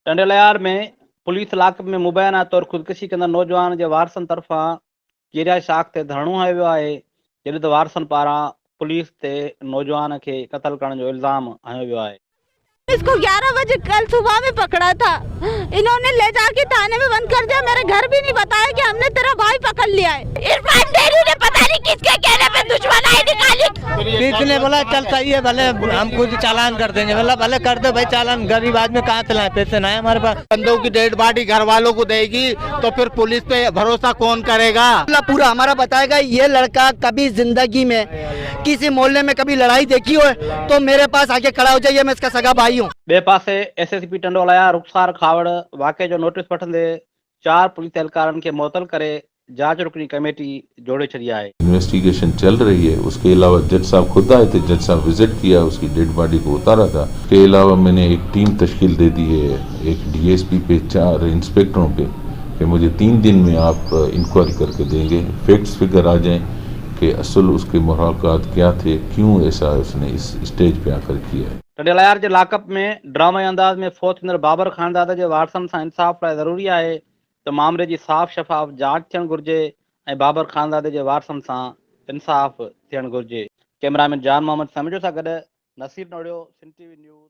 टंडलयार में पुलिस इलाक़े में मुबैना तौर ख़ुदकुशी कंदड़ नौजवान जे वारसनि तरफ़ां केरिया शाख ते धरणो हयो वियो आहे, जॾहिं त वारसनि पारां पुलिस ते नौजवान खे क़त्ल करण जो इल्ज़ाम हयो वियो आहे। इसको 11 बजे कल सुबह में पकड़ा था, इन्होंने ले जाके थाने में बंद कर दिया। मेरे घर भी नहीं बताया कि हमने तेरा भाई पकड़ लिया है। इरफान डेरी ने पता नहीं किसके कहने पे दुश्मनाई निकाली। किसने बोला चल सही है, भले हम खुद चालान कर देंगे। बोला भले कर दो भाई चालान, गरीब आदमी कहाँ चलाए, पैसे ना है हमारे पास। बंदों की डेड बॉडी घर वालों को देगी तो फिर पुलिस पे भरोसा कौन करेगा? पूरा हमारा बताएगा ये लड़का कभी जिंदगी में किसी मोहल्ले में कभी लड़ाई देखी हो तो मेरे पास आके खड़ा हो जाइए, मैं इसका सगा भाई हूँ। बे पासे एसएसपी टंडोलाया रुखसार खावड़ वाक़े जो नोटिस वठंदे 4 पुलिस एहलकारनि खे मुअतल करे जांच रुकनी कमेटी जोड़े छॾी आहे। इन्वेस्टिगेशन चल रही है। उसके अलावा जज साहब खुद आए थे, जज साहब विजिट किया, उसकी डेड बॉडी को उतारा था। इसके अलावा मैंने एक टीम तश्कील दे दी है, एक डीएसपी पे 4 इंस्पेक्टरों पे, कि मुझे 3 दिन में आप इंक्वायरी करके देंगे, फैक्ट्स फिगर आ जाएं कि असल उसके मुराकात क्या थे, क्यों ऐसा उसने इस स्टेज पे आकर किया है। टंडलयार जे लाकअप में ड्रामा अंदाज में फौत थींदड़ बाबर खानदाद जे वारसनि सां इंसाफ़ लाइ ज़रूरी आहे त मामले जी साफ़ शफ़ाफ़ जांच थियणु घुरिजे ऐं बाबर खानदाद जे वारसनि सां इंसाफ़ थियणु घुरिजे। कैमरामैन जान मोहम्मद समिजो सां गॾु नसीर नोड़ियो, सिंध टीवी न्यूज़।